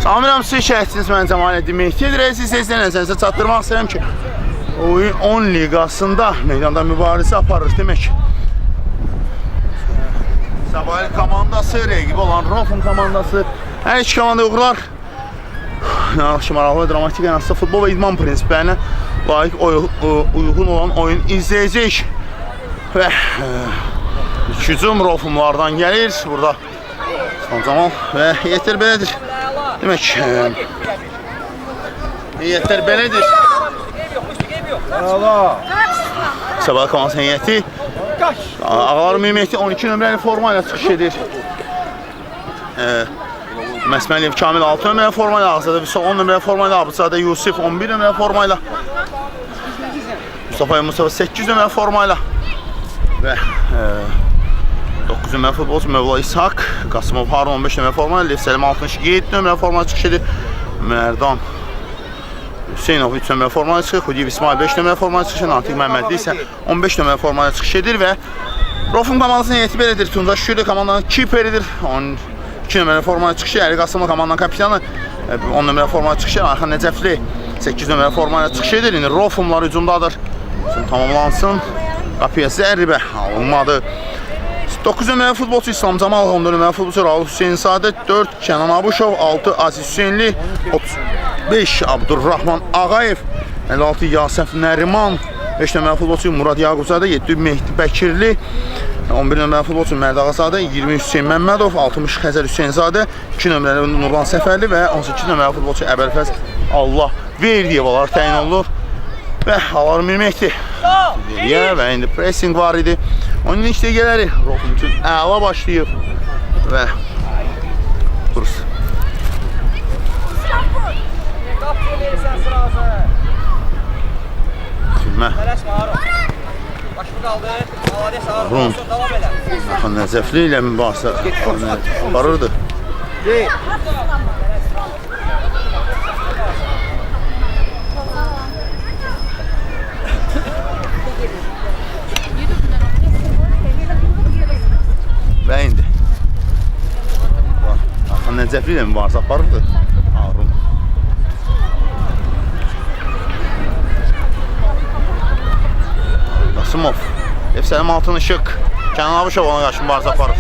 Samirəm, siz şəhədsiniz, mən Cəmaləddin Mehdiyedir. Siz səslənəsənsə çatdırmaq istəyirəm ki, oyun 10 liqasında meydanda mübarizə aparır. Demək, Sabahil komandası, rəqib olan Rofun komandası, hər iki komanda uğurlar. Yaxşı, maraqlı və dramatik ənasda futbol və idman prinsiplərinə layiq uyğun olan oyun izləyəcək. Və hücum Rofumlardan gəlir. Burada Camal və heyətlər belədir. Demək, heyətlər belədir. Sabahil komandası heyəti Ağlar Mehdi 12 nömrəli forma ilə çıxış edir. Məsməliyev Kamil 6 nömrəli forma ilə, Ağzadə Vüsal 10 nömrəli forma ilə, Abısadə Yusif 11 nömrəli forma ilə, Mustafa 8 nömrəli forma ilə və 9 nömrəli futbolcu Mövla İshak, Qasımov Harun 15 nömrəli forma ilə, Lev Səlim 67 nömrəli forma ilə çıxış edir. Mərdan Hüseynov 3 nömrəli forma ilə çıxır, Xudiyev İsmail 5 nömrəli forma ilə çıxış edir, Natiq Məhmədli isə 15 nömrəli forma ilə çıxış edir və Rofun komandasının heyəti belədir. Tunca Şükür komandanın kiperidir. 12 nömrəli formaya çıxışı, Əli Qasımlı komandanın kapitanı 10 nömrəli formaya çıxışı, Ayxan Nəcəfli 8 nömrəli formaya çıxış edir. İndi Rofumlar hücumdadır. Tamamlansın. Qapıya zərbə alınmadı. 9 nömrəli futbolçu İslam Camal, 10 nömrəli futbolçu Raul Hüseynzadə, 4 Kənan Abuşov, 6 Aziz Hüseynli, 35 Abdurrahman Ağayev, 56 Yasəf Nəriman, 5 nömrəli futbolçu Murad Yaqubzadə, 7 Mehdi Bəkirli, 11 nömrəli futbolçu Mərd Ağazadə, 20 Hüseyn Məmmədov, 60 Xəzər Hüseynzadə, 2 nömrəli Nurlan Səfərli və 18 nömrəli futbolçu Əbəlfəz Allah Verdiyevalar təyin olunur. Və Ağlar Mehdi və indi pressing var idi. Onun ilk dəqiqələri Rofun üçün əla başlayıb və duruz. Filmə Harun Ayxan Nəcəfli ilə mübahisə aparırdı. Və indi Ayxan Nəcəfli ilə mübahisə aparırdı Harun. Qasımov, Lev Səlim Altın Işıq, Kənan Abuşov ona qarşı mübarizə aparır.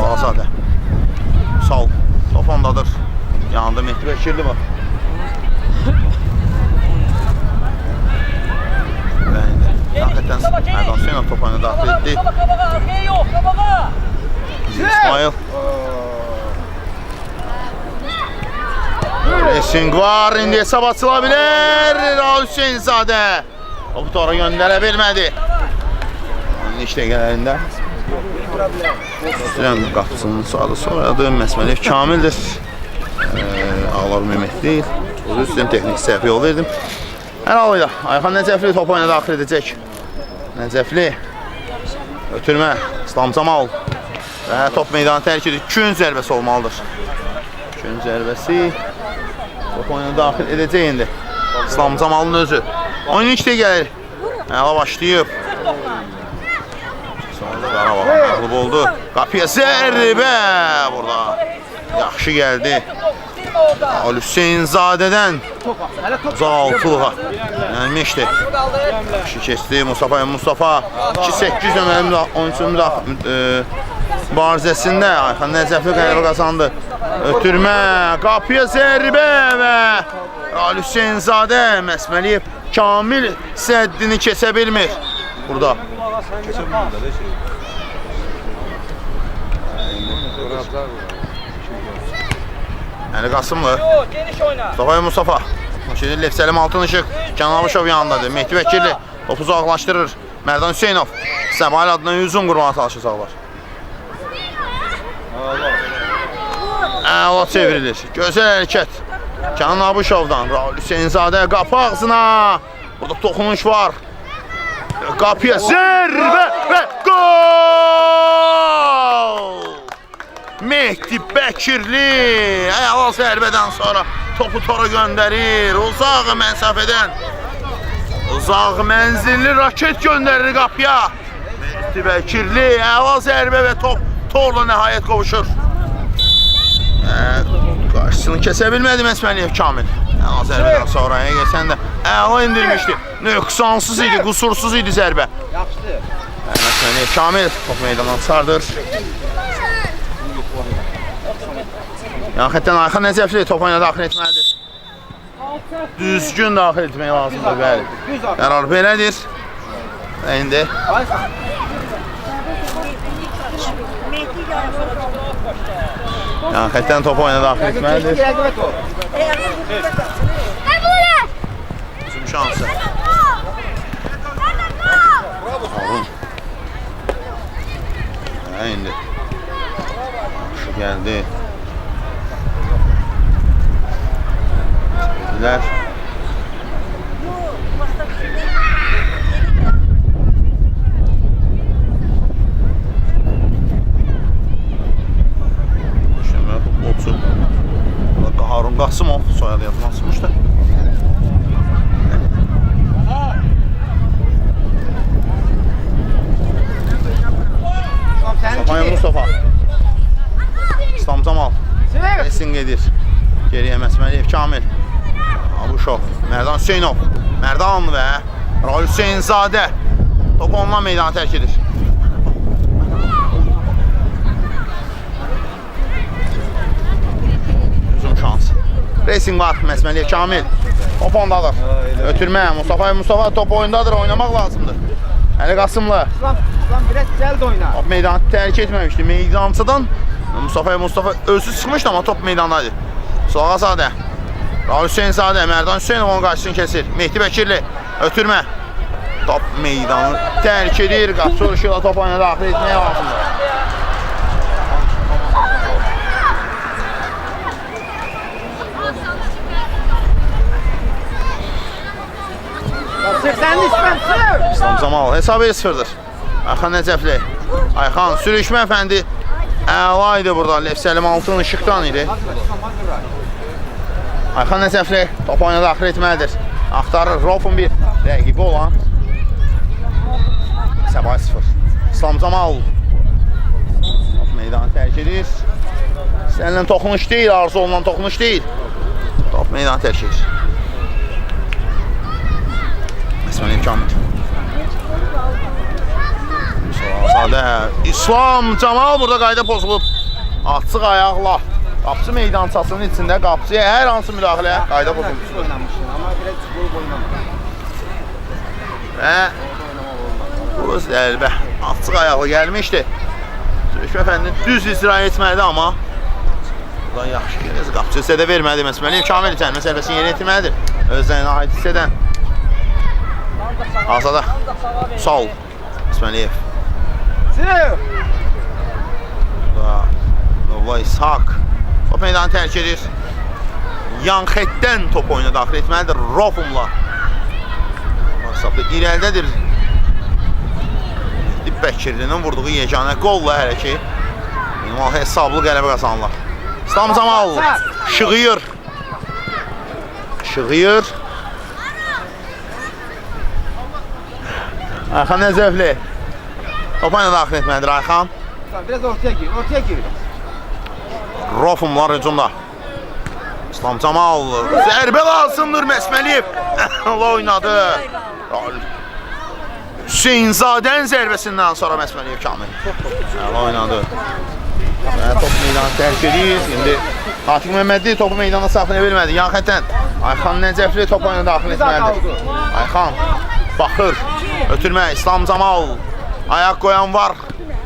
Ağazadə Sal, top ondadır. Yanında Mehdi Bəkirli var. Və indi Nəhətdən Mərdan Hüseynov top oyuna daxil etdi. İsmail Racing var, indi hesab açıla bilər. Raul Hüseynzadə topu tora göndərə bilmədi. Onun iş dəqiqələrində Sürəm qapısının sağda soradı. Məsməliyev Kamildir. Ağlar Mehdi deyil. Üstün texnik səhvə yol verdim. Hər halıyla Ayxan Nəcəfli top oyuna daxil edəcək. Nəcəfli ötürmə İslam Camal və top meydanı tərk edir. Kün zərbəsi olmalıdır. Kün zərbəsi top oyuna daxil edəcək indi. İslam Camalın özü. Oyun ilk dəqiqələri əla başlayıb. Sonra Qarabağ məğlub oldu. Qapıya zərbə burada. Yaxşı gəldi. Ali Hüseynzadədən uzaq altılığa gəlmişdi. Yaxşı keçdi Mustafa 2-8 nömrəli 13 mübarizəsində Ayxan Nəcəfli qələbə qazandı. Ötürmə, qapıya zərbə və Ali Hüseynzadə Məsməliyev Kamil səddini keçə bilmir burada. Əli Qasımlı Mustafa Lev Səlim Altın Işıq, Kənan Abuşov yanındadır. Mehdi Bəkirli topu uzaqlaşdırır. Mərdan Hüseynov Səbail adına hücum qurmağa çalışacaqlar. Əla çevrilir. Gözəl hərəkət Kənan Abuşovdan. Raul Hüseynzadə qapı ağzına. Burada toxunuş var. Qapıya zərbə və gol! Mehdi Bəkirli əla zərbədən sonra topu tora göndərir. Uzaq məsafədən uzaq mənzilli raket göndərir qapıya. Mehdi Bəkirli əla zərbə və top torla nəhayət qovuşur. Qarşısını kəsə bilmədi Məsməliyev Kamil. Zərbədən sonraya gəlsən də əla indirmişdi. Nöqsansız idi, qusursuz idi zərbə. Yaxşıdır. Məsməliyev Kamil top meydandan çıxardır. Yan xəttdən Ayxan Nəcəfli top oyuna daxil etməlidir. Düzgün daxil etmək lazımdır, bəli. Qərar belədir. İndi yan xəttdən top oyuna daxil etməlidir. Uzun şansı. Harun. İndi. Şu gəldi. Sevgiler. Şömrə futbolçu. Harun Qasımov soyadı yadıma asılmışdı. Safaya Mustafa. İslam Camal. Esin gedir. Geriye Məsməliyev Kamil. Abuşov. Mərdan Hüseynov. Mərdan və Rahul Hüseynzadə. Top onunla meydanı tərk edir. Uzun şans. Racing var. Məsməliyev Kamil. Top ondadır. Ötürmə. Mustafa top oyundadır. Oynamaq lazımdır. Əli Qasımlı. İslam biraz cəld oynar. Top meydanı tərk etməmişdi. Meydancıdan Mustafa özü çıxmışdı, amma top meydandaydı. Solağazadə. Rahul Hüseynzadə. Mərdan Hüseynov onun qarşısını kesir. Mehdi Bəkirli. Ötürmə. Top meydanı tərk edir. Qapsol ışıqla top oyuna daxil etməyə lazımdır. İslam Camal hesab 1-0'dır. Ayxan Nəcəfli. Ayxan sürüşmə əfəndi. Əla idi burada. Lev Səlim altın ışıqdan idi. Ayxan Nəcəfli top oyuna daxil etməlidir. Axtarır Rofun bir rəqibi olan. Səbay 0. İslam Camal. Top meydanı tərk edir. Səninlə toxunuş deyil, arzu olunan toxunuş deyil. Top meydanı tərk edir. Məsməliyev Kamil. İslam Camal burada qayda pozulub. Açıq ayaqla qapıcı meydançasının içində qapıcıya hər hansı müdaxilə qayda pozulub. Amma biraz futbol oynamadı. Və bu zərbə açıq ayaqla gəlmişdi. Sürüşmə fəndini düz icra etməlidir, amma buradan yaxşı gəlir. Qapıcı hissə də vermədi. Məsməliyev Kamil cərimə zərbəsini yerinə yetirməlidir. Özlərinə aid hissədən. Azada. Sağ ol. Məsməliyev. Nurullah İshak top meydanı tərk edir. Yan xəttdən top oyuna daxil etməlidir Rofumla. İrəlidədir. Mehdi Bəkirlinin vurduğu yeganə qolla hələ ki minimal hesablı qələbə qazanırlar. İslam Camal şığıyır. Ayxan Nəcəfli top oyuna daxil etməlidir Ayxan. Biraz ortaya gir. Rofumlar hücumda. İslam Camal zərbə lazımdır Məsməliyev. Allah oynadı. Hüseynzadən zərbəsindən sonra Məsməliyev Kamil. Allah oynadı. Top meydanı tərk edir. İndi Fatih Məhəmmədli topu meydana saxlaya bilmədi. Yan xəttən Ayxan Nəcəfli top oyuna daxil etməlidir. Ayxan baxır. Ötürmə İslam Camal. Ayaq qoyan var.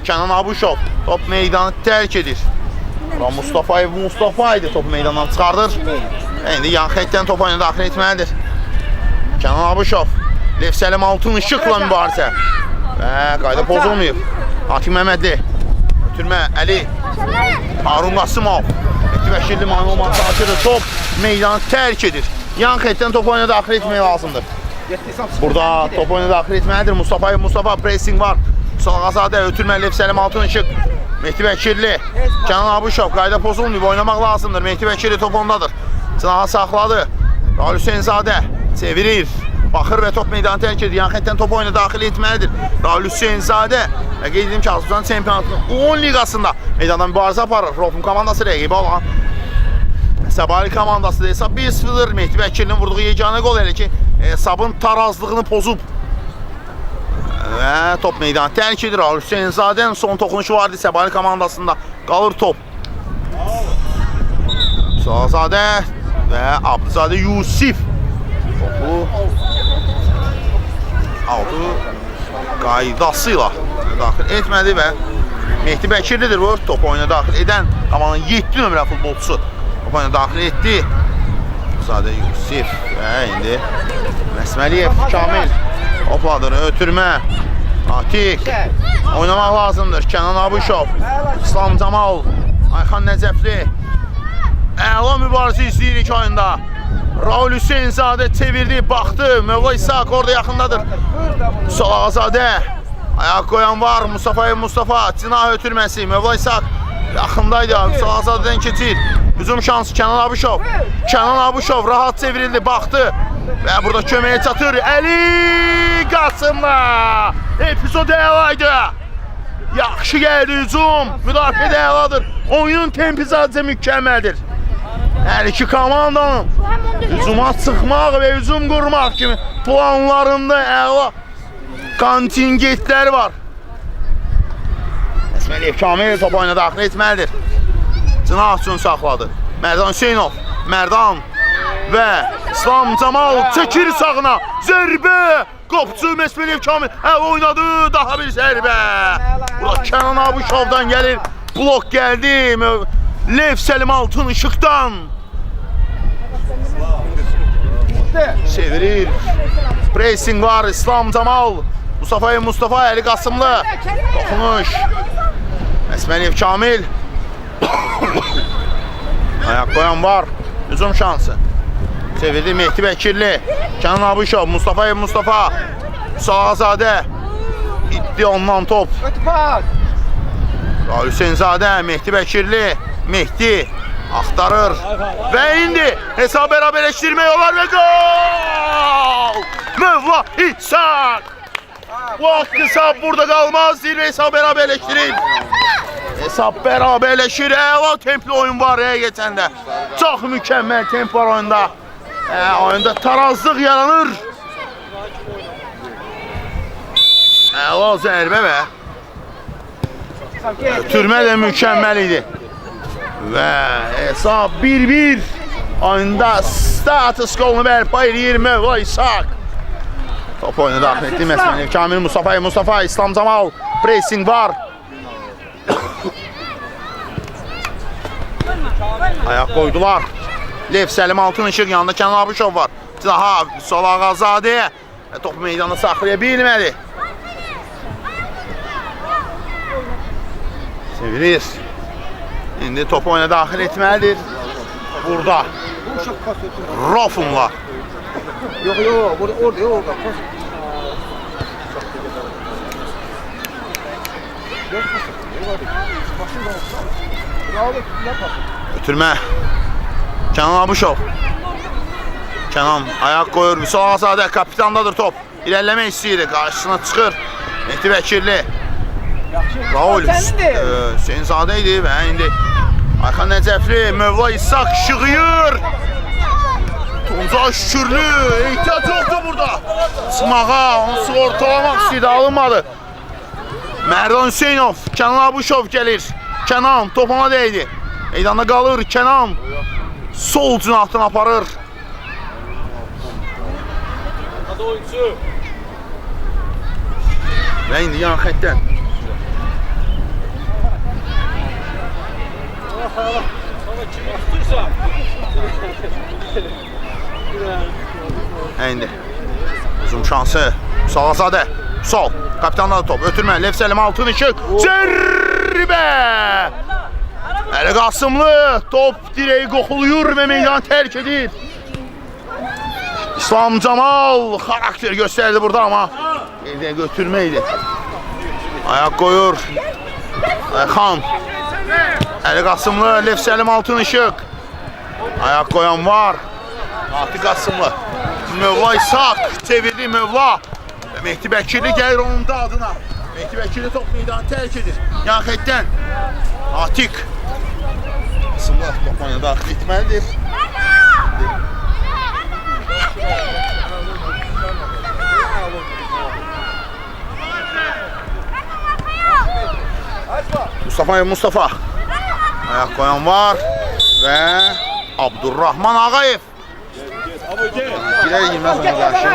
Kənan Abuşov top meydanı tərk edir. Mustafa idi topu meydandan çıxardır. İndi yan xəttdən top oyuna daxil etməlidir. Kənan Abuşov. Lev Səlim altın ışıqla mübarizə. Və qayda pozulmayıb. Hakim Məhəmmədli. Ötürmə Əli. Harun Qasımov. Mehdi Bəkirli Manuel Mansakıdır. Top meydanı tərk edir. Yan xəttdən top oyuna daxil etmək lazımdır. Burada top oyuna daxil etməlidir. Mustafa pressing var. Solağazadə ötürmə Lev Səlim altın ışıq. Mehdi Bəkirli. Kənan Abuşov qayda pozulmayıb. Oynamaq lazımdır. Mehdi Bəkirli top ondadır. Cınaha saxladı. Rahul Hüseynzadə çevirir. Baxır və top meydanı tərk edir. Yan xəttdən top oyuna daxil etməlidir. Rahul Hüseynzadə. Və qeyd edim ki, Azərbaycan çempionatının 10 liqasında meydanda mübarizə aparır. Rofum komandası rəqibi olan Səbali komandası da hesab 1-0-dır. Mehdi Bəkirinin vurduğu yeganə qol elə ki hesabın tarazlığını pozub. Və top meydanı tərk edir. Hüseynzadənin son toxunuşu vardı Səbali komandasında. Qalır top. Müsazadə və Abduzadə Yusif topu aldı qaydasıyla daxil etmədi və Mehdi Bəkirlidir bu. Top oyuna daxil edən komandanın 7 nömrə futbolçusu top oyuna daxil etdi. Abduzadə Yusif və indi Məsməliyev Kamil topladır, ötürmə. Atik oynamaq lazımdır. Kənan Abuşov, İslam Camal, Ayxan Nəcəfli. Əla mübarizə izləyirik oyunda. Raul Hüseynzadə çevirdi, baxdı. Mövla İshak orada yaxındadır. Salağazadə ayaq qoyan var. Mustafa cinah ötürməsi. Mövla İshak yaxındaydı. Salağazadədən keçir. Hücum şansı Kənan Abuşov. Kənan Abuşov rahat çevrildi, baxdı. Və burada köməyə çatır. Əli Qasımla. Epizod əlaydı. Yaxşı gəldi hücum. Müdafiə də əladır. Oyunun tempi sadəcə mükəmməldir. Hər iki komandanın hücuma çıxmaq və hücum qurmaq kimi planlarında əla kontingentlər var. Məsməliyev Kamil top oyuna daxil etməlidir. Cinah üçün saxladı. Mərdan Hüseynov. Mərdan və İslam Camal çəkir sağına. Zərbə. Qopçu Məsməliyev Kamil əl oynadı. Daha bir zərbə. Burada Kənan Abuşovdan gəlir. Blok gəldi. Lev Səlim Altın Işıqdan. Çevirir. Pressing var. İslam Camal. Mustafa Əli Qasımlı. Dokunuş. Məsməliyev Kamil. Ayaq qoyan var. Hücum şansı. Çevirdi Mehdi Bəkirli. Kənan Abuşov. Mustafa. Salağazadə. İtdi ondan top. Hüseynzadə. Mehdi Bəkirli. Mehdi axtarır. Və indi hesab bərabərləşdirmək olar və gol! Mövla İshak. Bu hesab burada qalmaz. Zirvə hesab bərabərləşdirir. Hesab bərabərləşir. Əla templi oyun var həqiqətən də. Çox mükəmməl temp var oyunda. Oyunda tarazlıq yaranır. Əla zərbə və ötürmə də mükəmməl idi. Və hesab 1-1. Oyunda status qolunu bərpa edir Mövla İshak. Top oyunu daxil etdi Məsməliyev Kamil. Mustafa, İslam Camal. Pressing var. Ayaq qoydular. Lev Səlim Altın Işıq yanında Kənan Abuşov var. Daha Salağazadə top meydanda saxlaya bilmədi. Çevirir. İndi top oyuna daxil etməlidir. Burada Rofunla. Yok orada. Ötürmə. Kənan Abuşov. Kənan ayaq qoyur. Salağazadə kapitandadır top. İlerləmək istəyir. Qarşısına çıxır. Mehdi Bəkirli. Raul Hüseynzadə idi və indi Ayxan Nəcəfli. Mövla İshak şığıyır. Tunca Şükürlü. Ehtiyac yoktu burada. Çıxmağa, onu sığortalamaq istəyirdi, alınmadı. Mərdan Hüseynov. Kənan Abuşov gəlir. Kənan top ona dəydi. Meydanda qalır Kənan. Sol cinahdan aparır. Və indi yan xəttdən. İndi uzun şansı Salağazadə. Sol. Kapitanlar top. Ötürmə. Lev Səlim Altın Işıq. Zərbə. Əli Qasımlı. Top direği qoxuluyur və meydanı tərk edir. İslam Camal xarakter göstərdi burada amma eldə götürmə idi. Ayaq qoyur. Ayxan. Əli Qasımlı. Lev Səlim Altın Işıq. Ayaq qoyan var. Ati Qasımlı. Mövla İshak çevirdi Mövla. Mehdi Bəkirli gəlir onun da adına. Mehdi Bəkirli top meydanı tərk edir. Yan xəttdən. Atik. Qasımov top oyuna daxil etməlidir. Mustafa ayak koyan var və Abdurrahman Ağayev. Girer girmez ona qarşı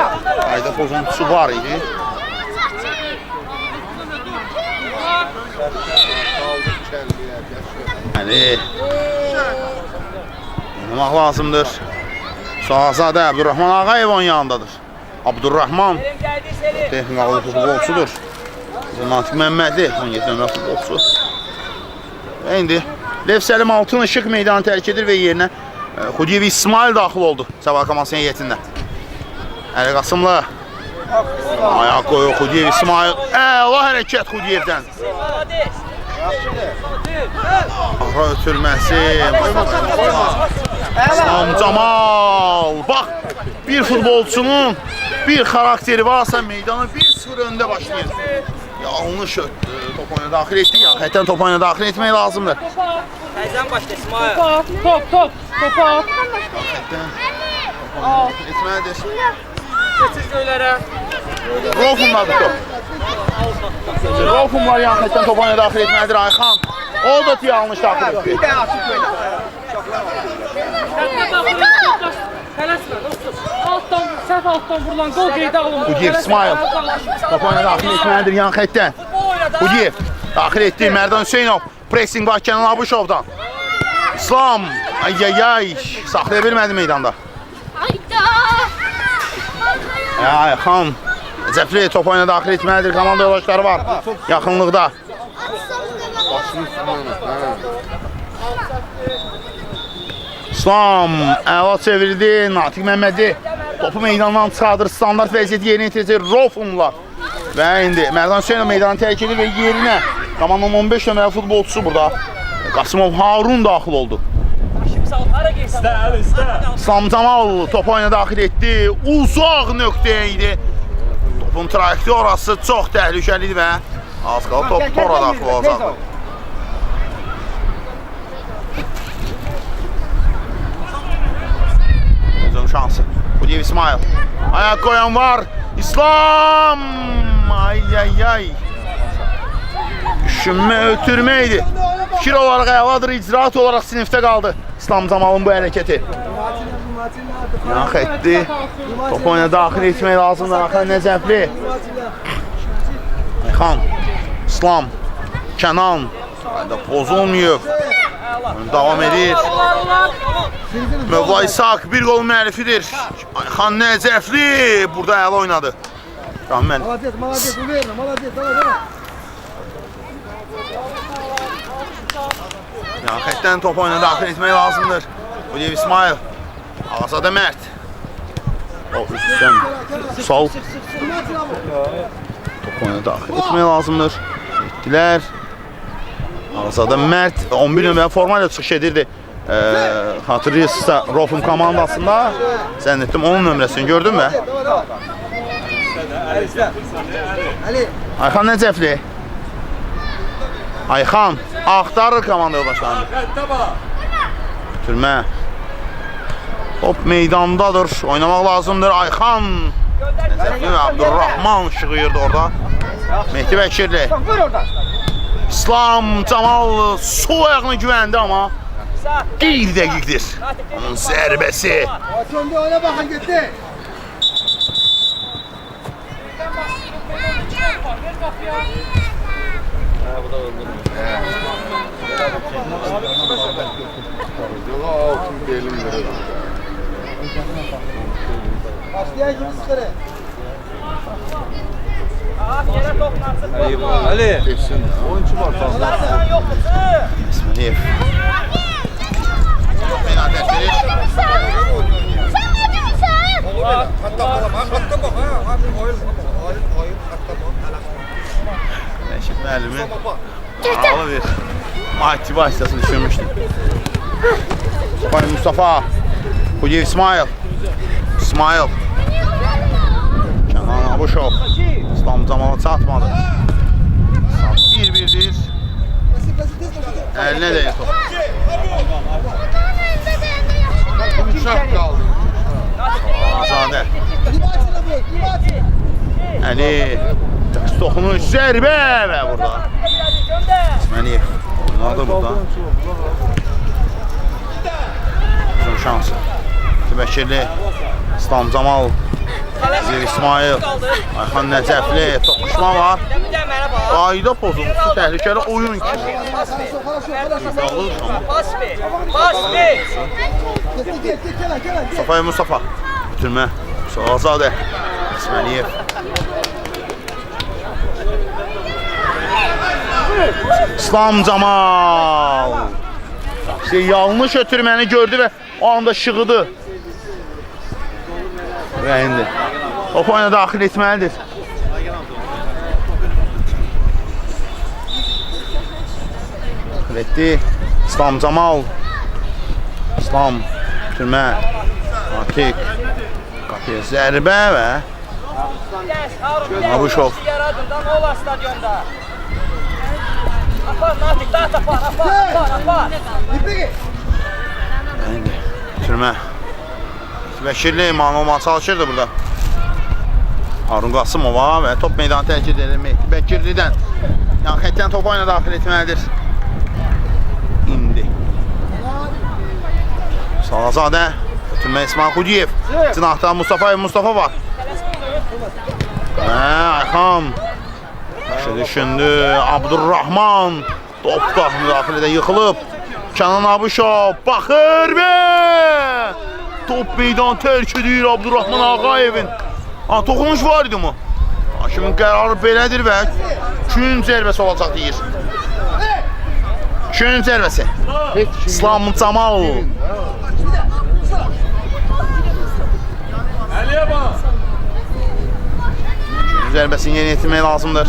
ayda pozuntusu var idi. Yani oynamaq lazımdır. Şahzadə Abdurrahman Ağayev onun yanındadır. Abdurrahman texnikalı futbolçudur. Natiq Məmmədli 17 nömrə futbolçu. Və indi Lev Səlim Altın Işıq meydanı tərk edir və yerinə Xudiyev İsmail daxil oldu Səva komandanın heyətindən. Əli Qasımlı ayak qoyur Xudiyev İsmail. Əla hərəkət Xudiyevdən. Ara ötürməsi. İslam Camal. Bax, bir futbolçunun bir xarakteri varsa meydanı 1-0 öndə başlayır. Yanlış top oyuna daxil etdi. Yaxətdən top oyuna daxil etmək lazımdır. Təzən başla İsmail. Top. Yaxətdən etməlidir. Keçir göylərə. Rolfumladır top. Rolfumlar yaxətdən top oyuna daxil etməlidir Ayxan. O da yanlış daxil etdi. Tələsmə, dostum. Səhv altdan vurulan qol qeydə alınır. Xudiyev İsmail top oyuna daxil etməlidir yan xəttdən. Xudiyev daxil etdi Mərdan Hüseynov. Pressing var Kənan Abuşovdan. İslam ay saxlaya bilmədi meydanda. Ayxan Cəfri top oyuna daxil etməlidir. Komanda yoldaşları var yaxınlıqda. İslam əla çevirdi. Natiq Məmmədi topu meydandan çıxardır. Standart vəziyyəti yerinə yetirəcək Rolfumlar. Və indi Mərdan Hüseynov meydanı tərk edir və yerinə komandanın 15 nömrəli futbolçusu burada Qasımov Harun daxil oldu. İslam Camal top oyuna daxil etdi. Uzaq nöqtəyə idi. Topun trayektoriyası çox təhlükəlidir və az qalıb top tora daxil olacaq. Özün şansı. Xudiyev İsmail. Ayak koyan var. İslam! Ay. Düşünmə ötürmə idi. Fikir olaraq əladır, icraat olaraq sinifdə qaldı İslam Camal'ın bu hərəkəti. Yan xətti. Top oyuna daxil etmək lazımdır. Ayxan Nəcəfli. Ayxan, İslam, Kənan. Pozulmuyor. Davam edir. Mövla İshak bir gol müəllifidir. Ayxan Nəcəfli burada əla oynadı. Rahman. Молодец, уверенно, молодец, давай. Yan xəttdən top oyuna daxil etmək lazımdır. Xudiyev İsmail. Ağazadə Mərd. O üstdən sol. Top oyuna daxil etmək lazımdır. Etdilər. Ağazadə Mərd 11 nömrəli forma ilə çıxış edirdi. Hatırlayırsınızsa Rolfum komandasında. Zənn etdim onun nömrəsini gördün mü? Ayxan Nəcəfli. Ayxan axtarır komanda yoldaşlarını. Türmə. Top meydandadır. Oynamaq lazımdır. Ayxan Nəcəfli və Abdurrahman şığıyırdı orada. Mehdi Bəkirli. İslam Camal sol ayağını güvəndi amma qeyri-dəqiqdir. Onun zərbəsi. Sonda ona baxın getdi. Başlayan gibi sıkırı. Ali. Oyuncu var fazla. İsmail. Fena dəftirir. Rəşid müəllimin ağlı bir motivasiyasını düşünmüşdük. Mustafa. Xudiyev İsmail. Kənan Abuşov. İslam Camala çatmadı. 1-1'dir. Əlinə deyir top. Vurmuş zərbə və burada İsməliyev oynadı burada. Uzun şansı. Tübəkirli, İslam Camal, Zir İsmail, Ayxan Nəcəfli, toqquşma var. Qayda pozuntusu, təhlükəli oyun kimi. Mustafa Mustafa, bitirmə. Azadə, İsməliyev. İslam Camal. İşte yanlış ötürməni gördü və o anda şığıdı. Və indi top oyuna daxil etməlidir. Daxil etdi. İslam Camal. İslam bitirmə. Atik. Qapıya zərbə və Abuşov. Bitirmə. Bəkirli iman olmağa çalışırdı burada. Harun Qasımova və top meydanı tərk edilir Mehdi Bəkirlidən. Yan xətdən top oyuna daxil etməlidir. İndi. Salazadə. Bitirmə İsmail Xudiyev. Cinahdan Mustafa var. Ayxan. Düşündü. Abdurrahman. Top da müdaxilədə yıxılıb. Kənan Abuşov baxır və top meydan tərk edir Abdurrahman Ağayevin. Toxunuş var idi mi? Hakimin qərarı belədir və gün zərbəsi olacaq deyir. Gün zərbəsi. İslam Camal. Gün zərbəsini yeni yetirmək lazımdır.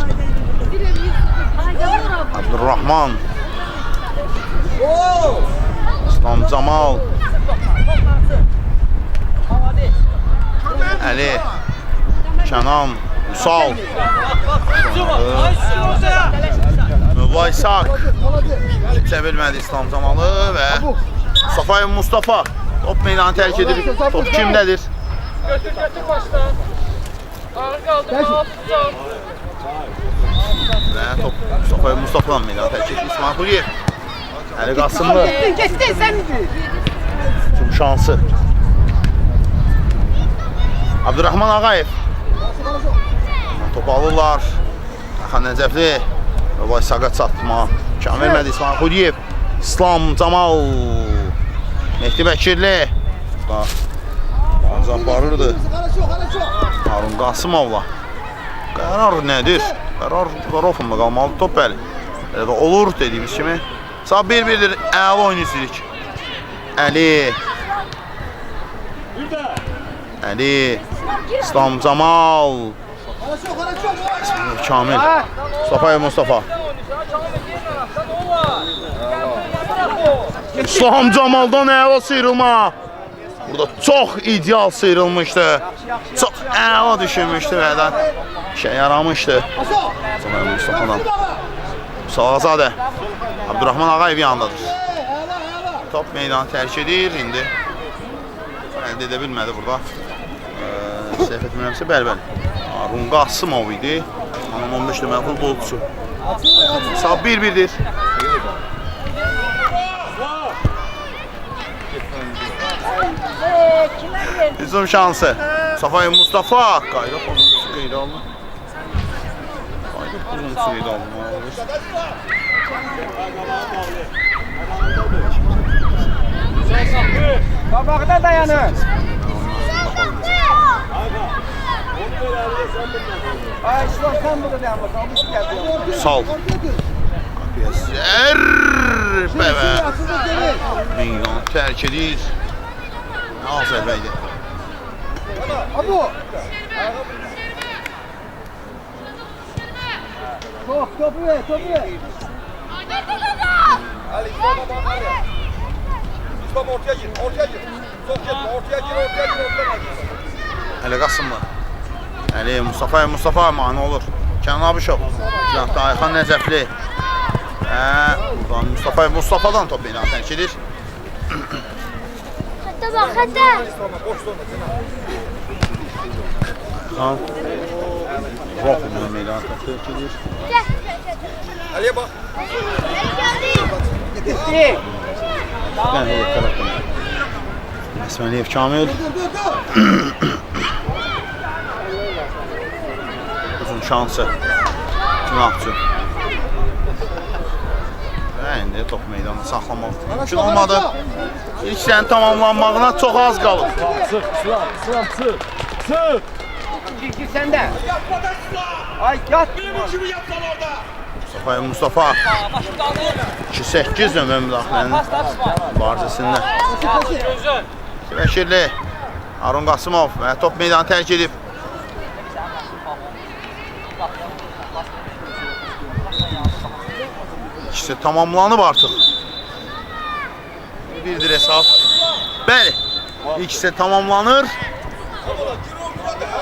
Abdurrahman. İslam Camal. Əli. Kənan. Musal. Müvay Sak. Kimsə bilmədi İslam Camalı və Mustafa. Top meydanı tərk edir. Top kimdədir? Götür başdan. Ağır qaldı. Və top Mustafa'dan meydanı tərk edir. İsmail Xudiyev. Əli Qasımlı. Geçtin sen. Tüm şansı. Abdurrahman Ağayev. Topu alırlar. Ayxan Nəcəfli. Vay Saqa çatma. İmkan vermədi İsmail Xudiyev. İslam Camal. Mehdi Bəkirli. Bazen barırdı. Harun Qasımovla. Qərar nədir? Qərar Rofunda qalmalı top bəli. Elə də olur dediyimiz kimi. Sağ 1-1'dir. Əla oyun izləyirik. Əli. İslam Camal. Kamil. Mustafa. İslam Camal'dan əla sıyrılma. Burada çox ideal sıyrılmışdı. Çox əla düşünmüşdü və də şey yaramışdı. Mustafa'dan. Salazadə. Abdurrahman Ağayev yanındadır. Top meydanı tərk edir indi. Əldə edə bilmədi burada. Səhv etmirəmsə bəli. Harun Qasımov idi. 15 nömrəli futbolçusu. Sağ 1-1'dir. Bizim şansı. Mustafa. Qayda pozuntusu qeydə alınır. Qabaqda dayanın. Ay İslam sen burada dayanma. Sal. Qapıya zərbə və meydanı tərk edir. Al zərbə idi. Abu. Topu ver. Ali İslam'a bak Ali. İslam ortaya gir. Sok gitme, ortaya gir. Əli Qasımlı. Əli Mustafa mani olur. Kənan Abuşov. Silahda Ayxan Nəcəfli. Mustafa'dan top meydanı tərk edir. Xəttə bax, xəttə. Hakan Rofumla meydana tərk edir. Aliye bak. Qəniyyət tərəfindən. Əsməliyev Kamil. Uzun şansı. Günahçı. Və indi top meydanı saxlamaq mümkün olmadı. İlk hissənin tamamlanmağına çox az qalır. Gir sen de. Ay yat. Mustafa 2-8 nömrə müdaxilənin barcəsində. Bəşirli, Harun Qasımov və top meydanı tərk edib. İkisi tamamlanıb artıq. Birdir hesab. Bəli, ikisi tamamlanır.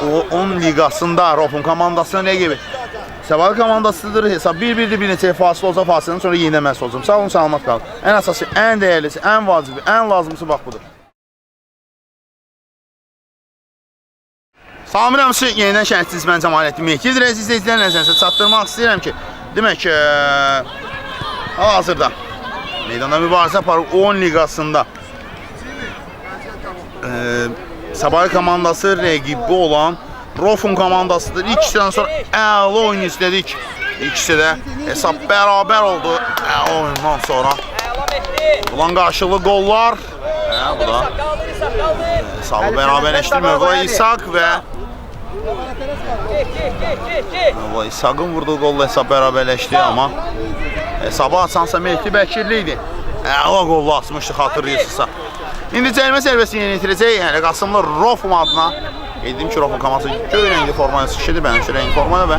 O 10 liqasında Rofun komandasının rəqibi Səbail komandasıdır. Hesab 1-1-dir, bir neçə fasilə olsa fasilədən sonra yenə məhz olacaq. Sağ olun, salamat qalın. Ən əsası, ən dəyərlisi, ən vacibi, ən lazımlısı bax budur. Samir Əmsi yenidən şəhidsiz mən Cəmaləddin Mehdidir. Əziz izləyicilər, nəzərinizə çatdırmaq istəyirəm ki, demək ki, hal-hazırda meydanda mübarizə aparıb 10 liqasında Səbail komandası rəqibi olan Rofun komandasıdır. İkisindən sonra əla oyun izlədik. İkisi də hesab bərabər oldu əla oyundan sonra. Ulan qarşılıqlı qollar. Bu da hesabı bərabərləşdirmə. Bu İshak və İshak'ın vurduğu qolla hesab bərabərləşdi, amma hesabı açansa Mehdi Bəkirli idi. Əla qollu atmışdı, xatırlayırsınızsa. İndi cərimə zərbəsi yeni itirəcək. Yəni Qasımlı Rofum adına. Dedim ki, Rofun komandası göy rəngli formaya çıxışıdır. Bənövşə rəngli formaya və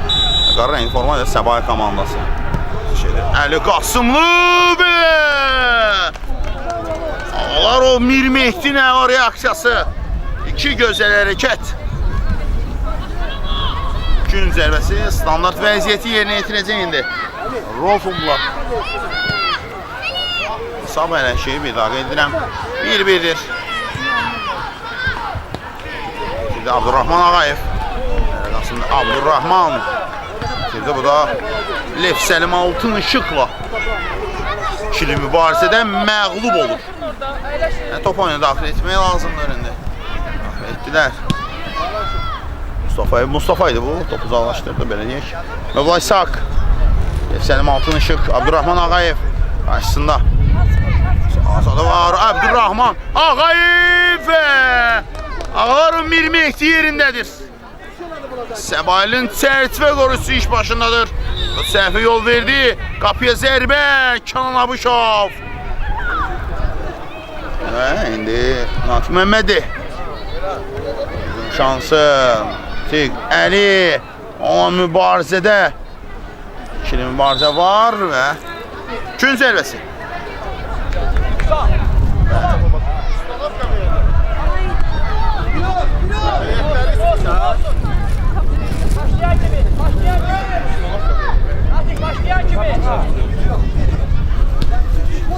qara rəngli formaya da Səbail komandası. Əli Qasımlı və ağlar o Mir Mehdi nə var reaksiyası. İki gözəl hərəkət. Gün zərbəsi standart vəziyyəti yerinə yetirəcək indi. Rofumla. Hesab elə şeyi bir daha edirəm. 1-1'dir. Şimdi Abdurrahman Ağayev. Aslında Abdurrahman. Şimdi bu da Lef Səlim Altın Işıqla ikili mübarizədə məğlub olur. Top oyunu daxil etmək lazımdır indi. Daxil etdilər. Mustafa idi bu. Topu uzaqlaşdırdı, belə deyək. Mövla İshak. Lef Səlim Altın Işıq. Abdurrahman Ağayev qarşısında. Azadı var, Abdurrahman Ağayev. Ağaların Mir Mehdi yerindədir. Səbailin çərçivə qorucusu iş başındadır. Səhvi yol verdi. Qapıya zərbə. Kenan Abışov. Və indi Natiq Məmmədi. Şansı. Natiq Əli. Olan mübarizədə. İkili mübarizə var və gün zərbəsi.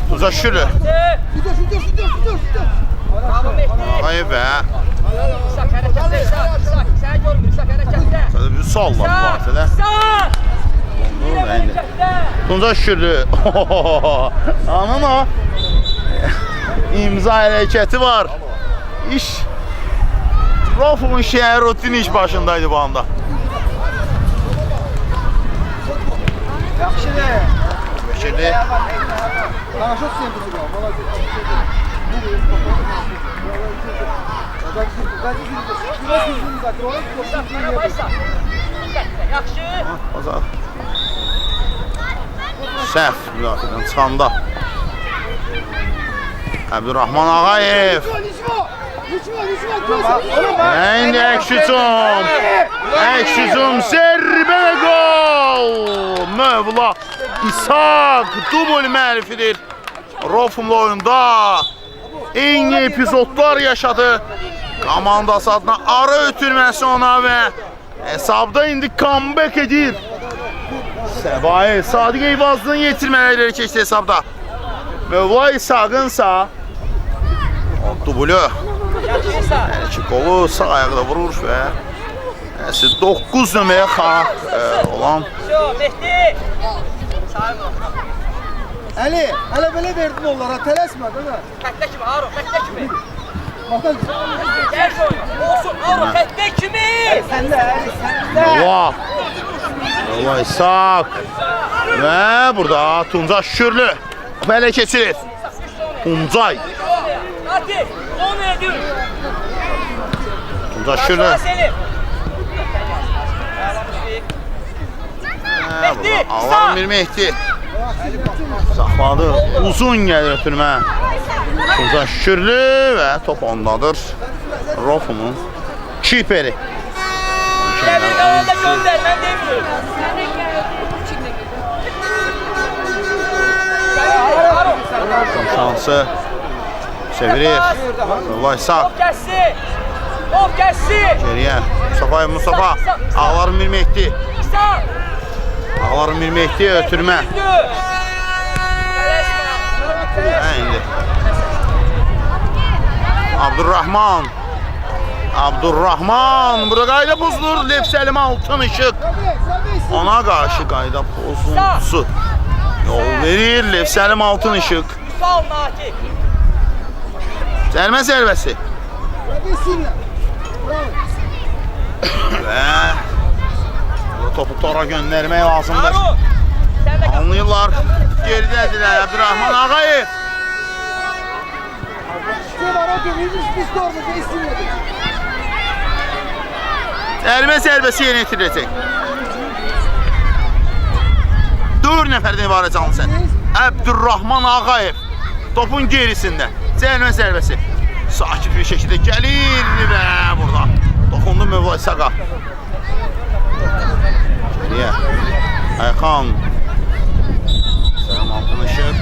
Tuza Şürü. Ağayev və bir salla bu vaxtədə. Tuza Şürü. Anın o imza hərəkəti var. İş Rofumun şəhər rutin iş başındaydı bu anda. Bəkirli. Səhv müdafiədən çıxanda Abdurrahman Ağayev. İndi əks hücum zərbə qol. Mövla İshak dubl mərifidir. Rofumla oyunda eyni epizodlar yaşadı. Komandası adına ara ötürməsi ona və hesabda indi comeback edir. Səbail Sadiq Eyvazlının yetirmələri keçdi hesabda. Mövla İshak'ınsa dublu. İki qolu sağ ayaqda vurur və 9 nömrəyə xalq olan Mehdi. Əli, hələ belə verdin onlara, tələsmə də. Xəttə kimi, Harun, xəttə kimi. Baxın. Gəl oyna. Olsun, Harun, xəttə kimi. Səndə, Əli, səndə. Allah İshak və burada Tuncay Şükürlü belə keçirir. Tuncay. Hadi, onu edir. Tuncay Şükürlü. Allah'ın bir Mehdi. Saxladı. Uzun gəlir ötürmə. Tuncay Şükürlü və top ondadır. Rofumun kiperi. Gəlir, da göndər, mən demiyorum. Şansı çevirir. Allah İshak. Top gəlsin. Top gəlsin. Geriyə. Mustafa. Ağların bir Mehdi. İsa. Ağların bir Mehdi ötürmə. İndi. Abdurrahman. Burada qayda pozulur. Lev Səlim Altın Işıq. Ona qarşı qayda pozuntusu. Yol verir. Lev Səlim Altın Işıq. Sağ ol, Natiq. Cəlmə zərbəsi. Və topu tora göndərmək lazımdır. Harun. Sən də qal. Anlayırlar. Geridədirlər. Abdurrahman Ağayev. Cəlmə zərbəsi yerinə yetiriləcək. 4 nəfərdən ibarət canlısən. Abdurrahman Ağayev topun gerisində. Cəlmə zərbəsi. Sakit bir şəkildə gəlir və burada toxundu Mövla İshaka. Geriyə. Ayxan. Səlam Altın Işıq.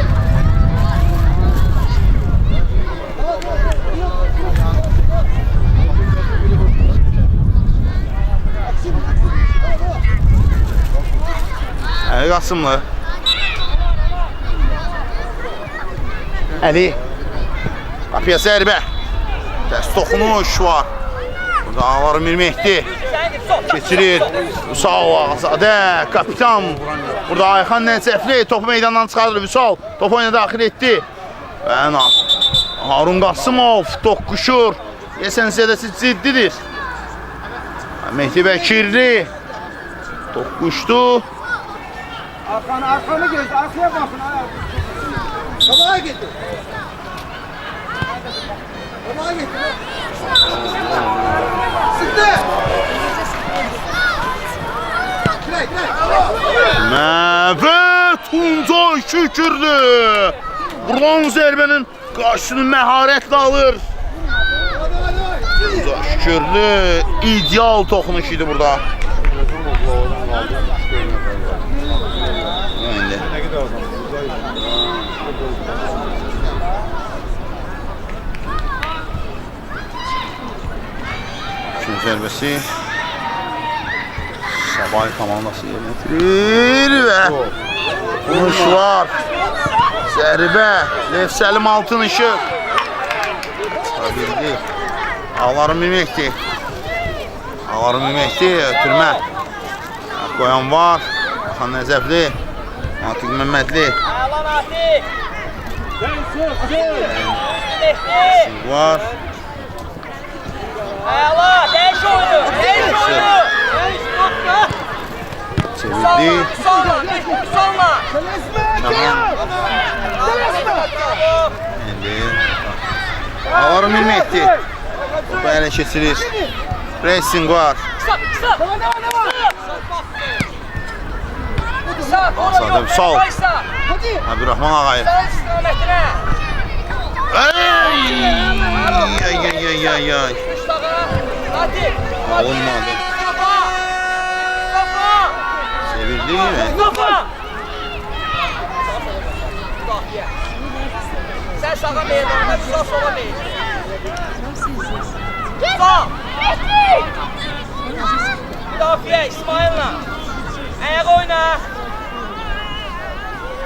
Əli Qasımlı. Əli. Qapıya zərbə. Dəst toxunuş var. Burada Ağların bir Mehdi. Keçirir. Vüsal Ağazadə. Kapitan. Burada Ayxan Nəcəfli. Topu meydandan çıxardır. Vüsal. Topu oyuna daxil etdi. Və Harun Qasımov toqquşur. Yəsən zədəsi ciddidir. Mehdi Bəkirli. Toqquşdu. Arkanı göz, arkaya bakın. Sabaha getir. Sabaha getir. Sıktı. Kirey. Və Tuncay Şükürlü. Buradan zərbənin qarşısını məharətlə alır. Tuncay Şükürlü ideal toxunuş idi burada. Üçüncü zərbəsi Sabay komandası yerinə yetirir və vuruş var. Zərbə Lev Səlim Altın Işıq. Bildi. Ağların bir Mehdi. Ağların bir Mehdi ötürmə. Qoyan var. Xan Nəzəfli. Natiq Məmmədli. Əla Natiq. Var. Əla, dəyiş oyunu. Çevirdi. Solma. Ağların bir Mehdi. Topu ələ keçirir. Racing var. Sadə sol. Abdurrahman Ağayev. Ay. Olmadı. Çevirdi mi? Sen sağa meydanda, biz sola meydanda. Sağ. Müdafiə İsmail'la. Ayak oyna.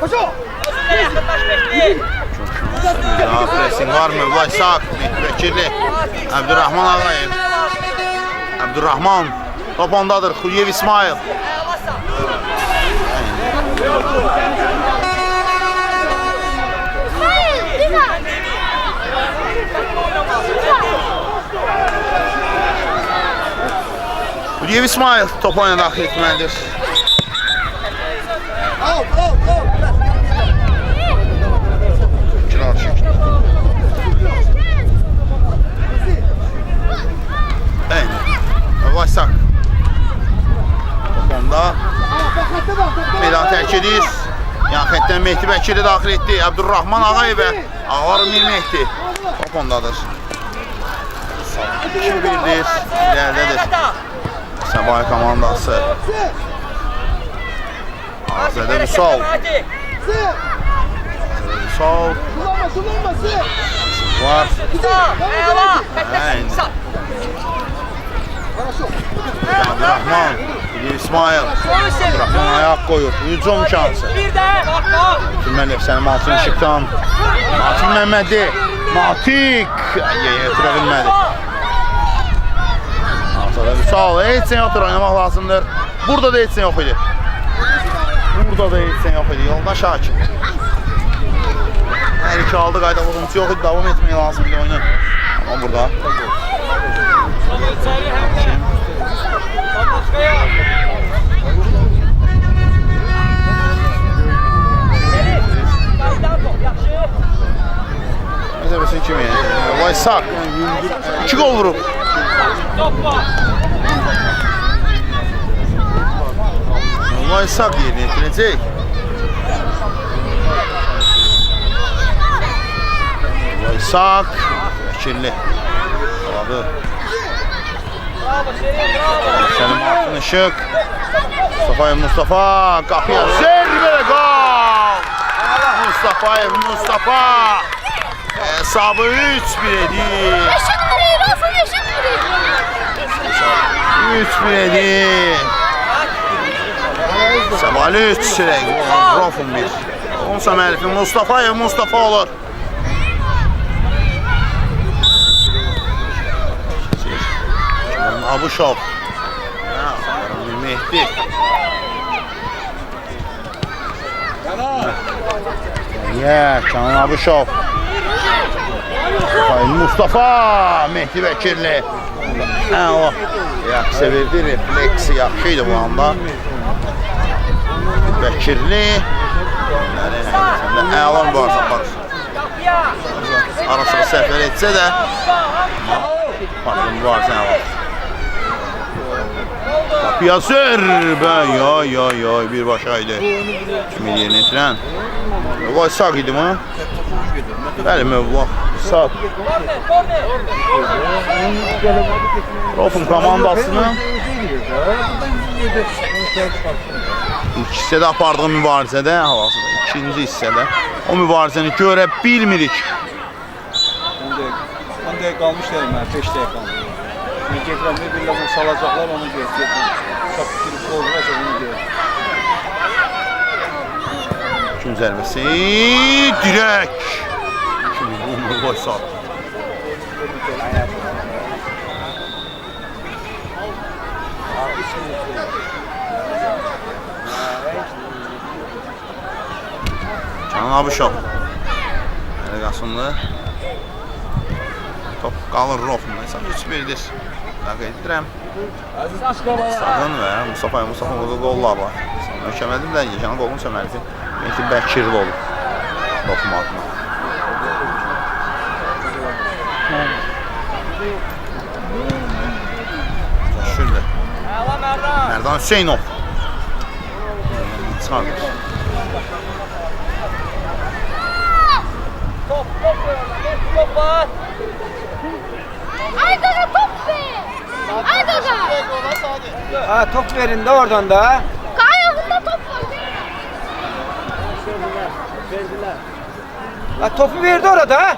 Koşu. Özünle yakınlaş Mehdi. Daha pressing var mı? Vay Sak, Mehdi Bəkirli. Abdurrahman Ağayev. Abdurrahman Top ondadır. Xuliyev İsmail. Xuliyev İsmail top oyuna daxil etməlidir. Kirar şəkil. Eyni. Vaysak. Top onda. Meydan tərk edir. Yan xəttdən Mehdi Bəkiri daxil etdi. Abdurrahman Ağayev və Ağar Mir Mehdi. Top ondadır. 2-1'dir. İləridədir. Səbay komandası. Azədə Vüsal. Vüsal. Var. Abdurrahman. İsmail. Abdurrahman ayak koyur. Hücum şansı. Türməli Efsənim Altın Işıqdan. Natik Məhmədi. Natik. Yetirə bilmədi. Azədə Vüsal. Heç sən yoxdur, oynamaq lazımdır. Burada da heç sən yox idi. Burada da heç sən yox idi. Yolda Şakir. Hər iki aldı, qayda vurumçu yox idi. Davam etmək lazım idi oyunu. Ama burada. Məsələsin kimi? Vaysak. 2 gol vurub. Vaysak yerinə yetirəcək. Vaysak. Kirli. Aladı. Selim Altın Işık. Mustafayev Mustafa. Qapıya zərbə qol. Mustafayev Mustafa. Hesabı 3-1 edir. 3-1 edir. Səbali 3 çirək. Rofun 1. Onsa müəllifi Mustafayev Mustafa olur. Abuşov. Mehdi. Canan Abuşov. Mustafa. Mehdi Bəkirli. O. Yaxşı verdi. Refleksi yaxşıydı bu anda. Bəkirli. Əlan varsa aparır. Arasını səhvlər etsə də. Parçın varsa əlan. Qapıya zərbə. Yoy, bir başaydı. Kimi yerinə yetirən. Vay sağ idi mi? Bəli, Mövla. Sağ. Rofun komandasının ilk hissədə apardığı mübarizədə, havasıda, ikinci hissədə o mübarizəni görə bilmirik. 10 dəqiqə qalmış deyil mən, 5 dəqiqə qalmış. Getirəm, bir lafını salacaqlar, onu götürəm. Çok girip olacaq, onu görürəm. Gün zərbəsi, dirək. Şimdi bu boş sağ. Canan Abuşov. Qasımlı. Top qalır Rofunda. 3-1'dir. Dəqiq edirəm. Sadın və Mustafa burada qollar var. Möhkəmədim də yeganə qolun çöməldi. Mehdi Bəkirli olur. Rofum adına. Şurada. Mərdan Hüseynov. Çıxardır. Top var. Aydaga top ver. Aydaga. Ha, top verin de oradan da. Ayağında top var. Ha, topu verdi orada.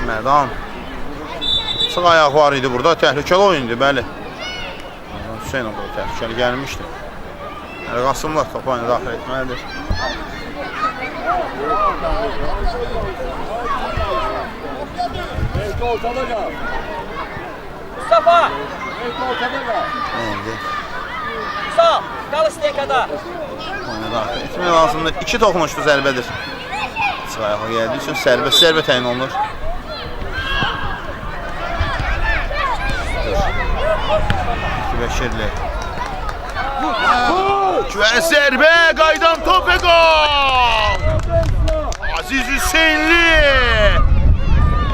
Mərdan. Sağ ayaq var idi burada. Təhlükəli oyundu, bəli. Hüseynov da təhlükəli gəlmişdi. Qasımlar topu oyuna daxil etməlidir. ortada kal. Mustafa. Mehdi ortada kal. İndi. Sağ. Kal istəyən qədər. Oyunu daxil etmək lazımdır. 2 toxunuşlu zərbədir. Sırayağa gəldiyi üçün zərbə təyin olunur. Bəşirli. Küvəli zərbə, qaydan top və qol! Aziz Hüseynli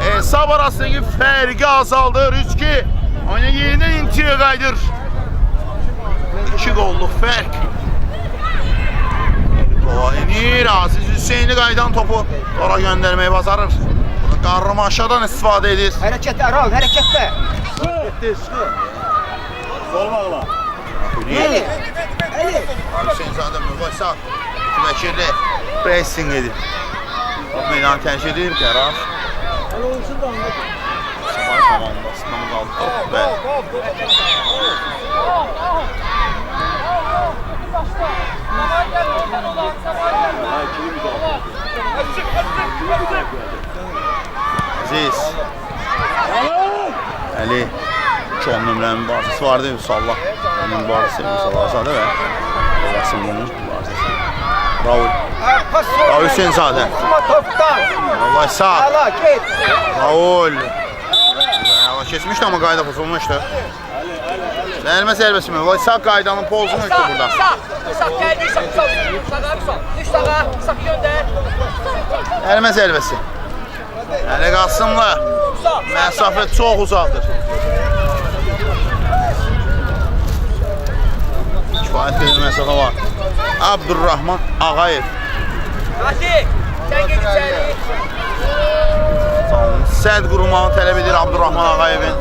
hesab arasındakı fərqi azaldır. 3-2 oyuna yenidən intriga qaydır. 2 qolluq fərq. Qovahinir, Aziz Hüseynli qaydan topu ora göndərməyi bacarır. Bunu qarrıma aşağıdan istifadə edir. Hərəkət Əral, hərəkətdə. Sol bağla. Əli. Hüseynzadə mübahisat. Vəkilli pressing edir. Meydanı tərk edir, qərar. Sabah komandasından qaldı top və Aziz Əli 2-10 nömrənin mübarizəsi vardı Vüsallah. Onun mübarizəsi Vüsallazadə və Qasımlının mübarizəsi. Raul Hüseynzadə. Mübahisat. Raul. Əla keçmişdi amma qayda pozulmuşdu. Zərmə zərbəsi Mübahisat qaydanın pozulmuşdu burada. Sağ gəldi, sağ. Düş sağa, sağ göndər. Zərmə zərbəsi. Əli Qasımlı. Məsafə çox uzaqdır. Kifayət qədər məsafə var. Abdurrahman Ağayev. Fatih, sən geç içəri. Səd qurulmağını tələb edir Abdurrahman Ağayevin.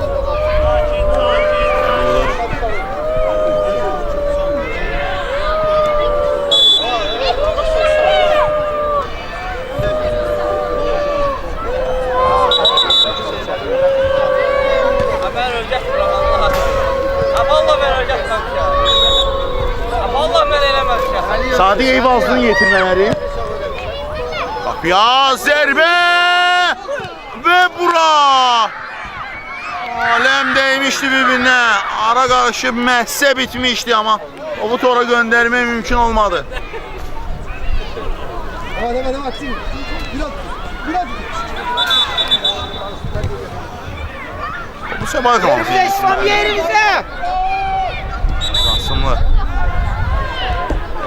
Mən öləcəkdirəm, Allah aşkına. Vallahi mən öləcəkdirəm ki. Vallahi mən eləməmişəm. Sadiq Eyvalsının yetirmələri. Qapıya zərbə və bura. Aləm dəymişdi bir-birinə. Ara qarışıb məhsə bitmişdi amma o bu tora göndərmək mümkün olmadı. Hadi Maksim. Biraz. Bu səbah qalması. İslam yerimizə. Qasımlı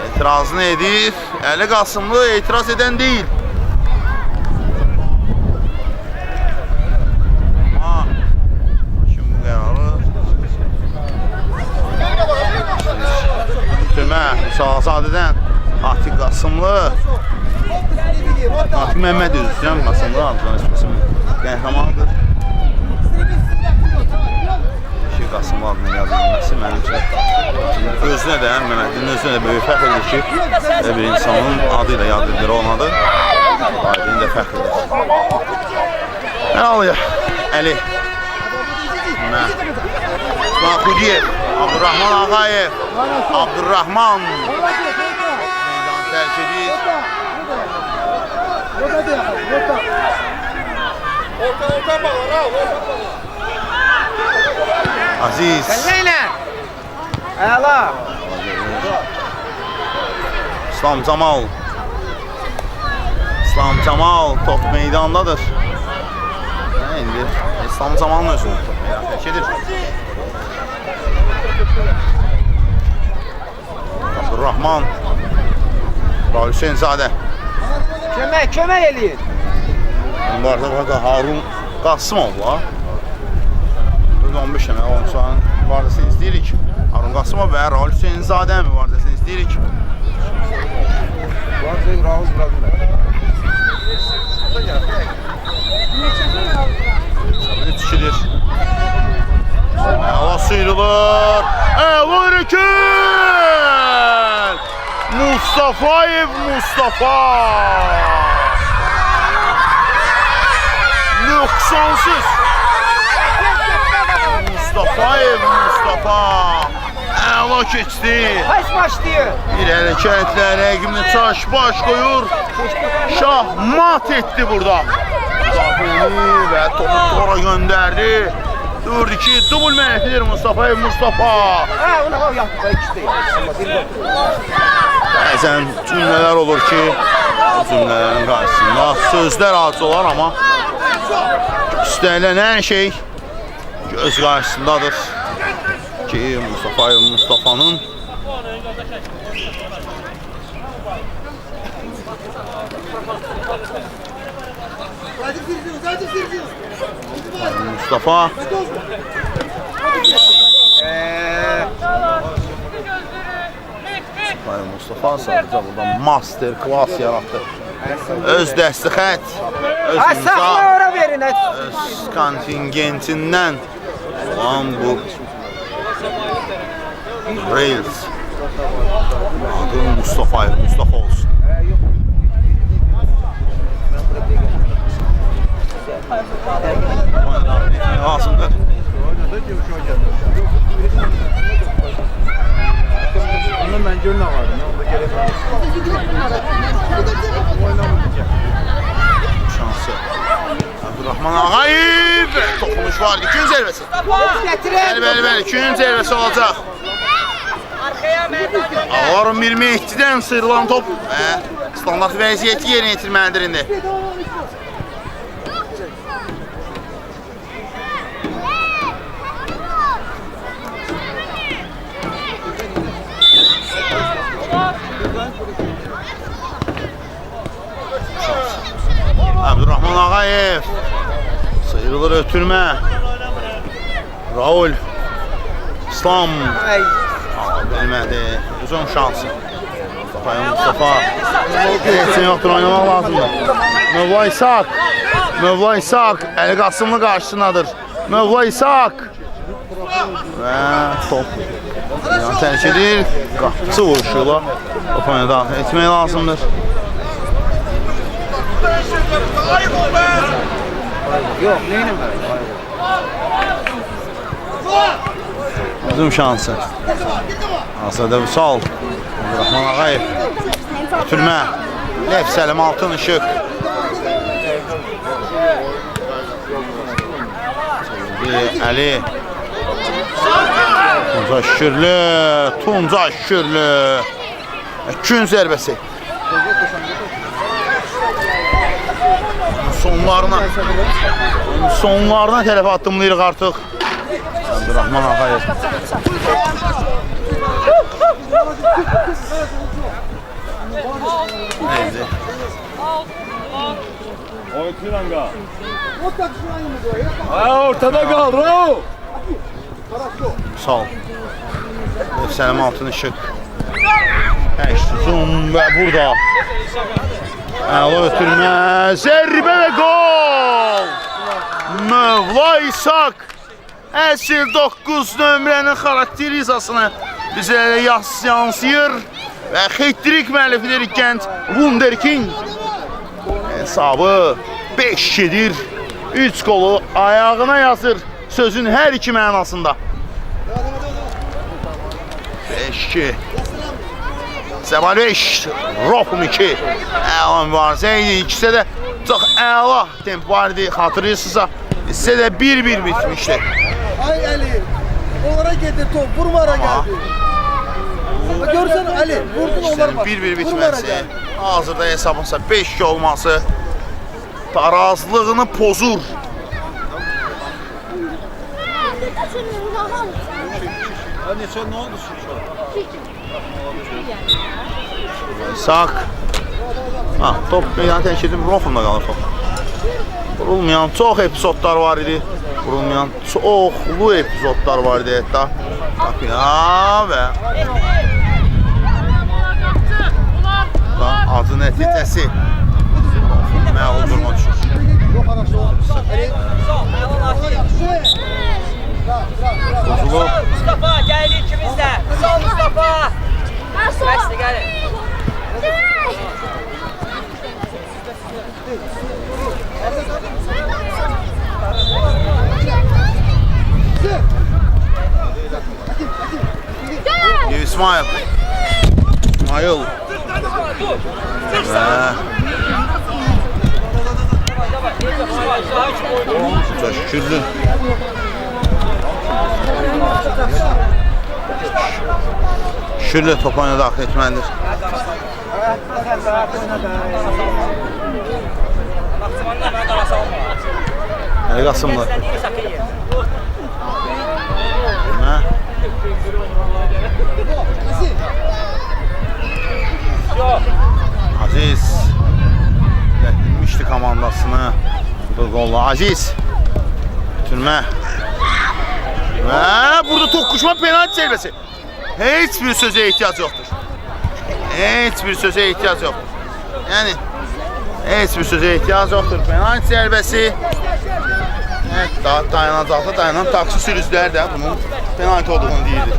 etirazını edir. Əli Qasımlı etiraz edən deyil. Şimdi bu qərarı Tümə Müsalazadədən Atiq Qasımlı Atiq Məhməd üzrəm Qasımlı adından ismi qəhrəmandır. Qasım adına yazılması mənim üçün özünə də, Məhmədin özünə də böyük fəxr edir ki, bir insanın adıyla yad edilir olmadı. Aydın da fəxr edir. Mən alıyıq. Əli. Xudiyev. Abdurrahman Ağayev. Abdurrahman. Meydan tərk edir. Orta bağla, Raul, orta bağla. Aziz. Neynə? Əla. İslam Camal. İslam Camal top meydandadır. İndi İslam Camal'ın özünü top meydan tərk edir. Abdurrahman. Raul Hüseynzadə. Kömək eləyin. Burada Harun Qasımov var. 15 dənə oyunçuların mübarizəsini izləyirik. Harun Qasımov və Raul Hüseynzadənin mübarizəsini izləyirik. Raul bırakırlar. Sabit çikilir. Əla sıyrılır. Əla hərəkət! Mustafayev Mustafa! Nöqsansız! Mustafayev Mustafa! Əla keçdi. Haç başlayır. Bir hərəkətlə rəqibini çaş baş qoyur. Şahmat etdi burada. müdafiəni və topu tora göndərdi. 4-2 dubl mənfidir Mustafa. Bəzən cümlələr olur ki, o cümlələrin qarşısında sözlər acı olar, amma istənilən hər şey göz qarşısındadır ki, Mustafa'nın Mustafa Mustafa sadəcə burada master class yaratdı. Öz dəsti xət, öz imza, öz kontingentindən olan bu Rails adı Mustafa olsun. Lazımdır. Onu mən görün ağardım. Şansı. Abdurrahman Ağayev. Toxunuş vardı. 2-ün zərbəsi. Bəli. 2-ün zərbəsi olacaq. Ağarın bir Mehdi'dən sıyrılan top standart vəziyyəti yerinə yetirməlidir indi. Abdurrahman Ağayev sıyrılır ötürmə. Raul İslam bilmədi. Uzun şansı. Mustafa Etsin yoxdur, oynamaq lazımdır. Mövla İshak Əli Qasımlı qarşısındadır. Mövla İshak və top tərk edir. Qapçı vuruşuyla top oyuna daxil etmək lazımdır. Yox, neyinə mən? Uzun şansı. Asadə Vüsal. Abdurrahman Ağayev. Ötürmə. Lev Səlim Altın Işıq. Əli. Tunca Şükürlü. Gün zərbəsi. Sonlarına tərəf addımlayırıq artıq. Abdurrahman Ağayev. Neydi? Ortada qal, Raul! Sağ ol. Səlim Altın Işıq. Zoom və burada. Əla ötürmə. Zərbə və gol! Mövla İshak əsl 9 nömrənin xarakterizasını bizə yansıyır və xeytrik müəllifidir Gəncə Wunderkind. Hesabı 5 edir. 3 qolu ayağına yazır sözün hər iki mənasında. 5-2. Səbal 5, Ropum 2. Əla mübarizə idi. İkisi də çox əla tempo var idi. Xatırlayırsınızsa, sizə də 1-1 bitmişdi. Ay Ali, onlara getir top, vurmara geldi. Görsen Ali, vurdun onlara bak. 1-1 bitməsi, hazırda hesabınsa 5-2 olması tarazlığını pozur. Neçə nə oldu şu? Sak. Top meydanı tərk edib Rofumda qalır top. Vurulmayan çox epizodlar var idi. Vurulmayan çoxlu epizodlar var idi hətta. Ya və acı nəticəsi məğlub durma düşür. Bozulub. Mustafa gəldi ikimiz də. Sağ Mustafa. Bəsdir, gəlin. İsmail. Şükürlü. Şükürlü top oyuna daxil etməlidir. Əli Qasımlı. Aziz lətinmişdi komandasını bu golla. Aziz bitirmə və burada toqquşma penalti zərbəsi. Heç bir sözə ehtiyac yoxdur. Heç bir sözə ehtiyac yoxdur. Yəni heç bir sözə ehtiyac yoxdur. Penalti zərbəsi. Evet, dayanacaqda dayanan taksi sürücülər də bunun penalti olduğunu deyirdi.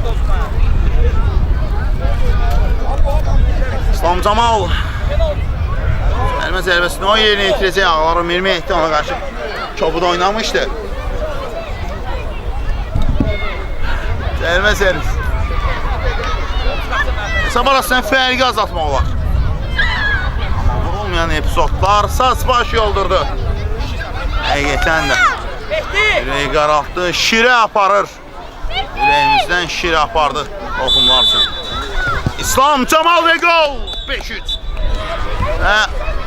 İslam Camal Əlmə zərbəsini o yerinə itirəcək. Ağları Mirmi etdi, ona qarşı çobuda oynamışdı. Əlmə zərbəsi. Hesab arasından fərqi azaltmaq olar. Amma vurulmayan epizodlar saç baş yoldurdu. Həqiqətən də ürəyi qaraltdı, şirə aparır. Ürəyimizdən şirə apardı toxumlar üçün. İslam Camal və gol! 5-3. Və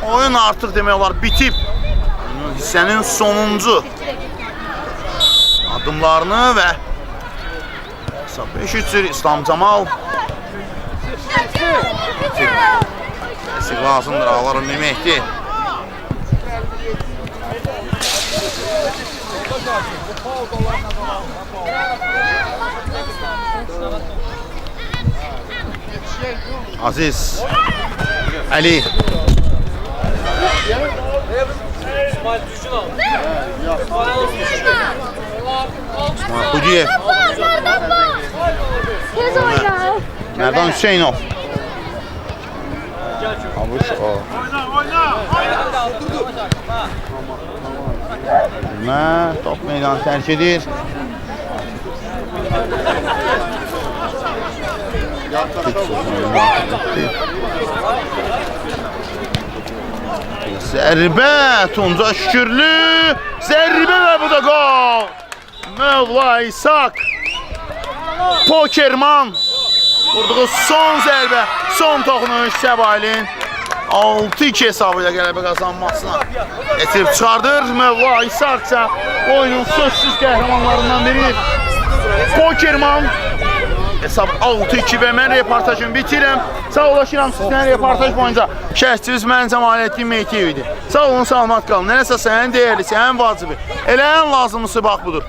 oyun artıq demək olar bitib. Hissənin sonuncu adımlarını və 5-3 İslam Camal.Əsiq lazımdır, ağlarım deməkdir. Aziz Ali İsmail düzgün al. İsmail Xudiyev Tez oyna. Merdan Hüseynov Avuç o top meydanı tərk edir. Zərbə Tunca Şükürlü. Zərbə və bu da gol. Mövla İshak Pokerman vurduğu son zərbə, son toxunuş Səbailin 6-2 hesabı ilə qələbə qazanmasına getirib çıxardır. Mövla İshak isə oyunun sözsüz qəhrəmanlarından biri. Pokerman hesab 6-2 və mən reportajımı bitirəm. Sağ olaşıram sizdən reportaj boyunca. Şəhsiniz mən Cəmaləddin Meytiyev idi. Sağ olun, salamat qalın. Nələsə sənin dəyərlisi, ən vacibi, elə ən lazımlısı bax budur.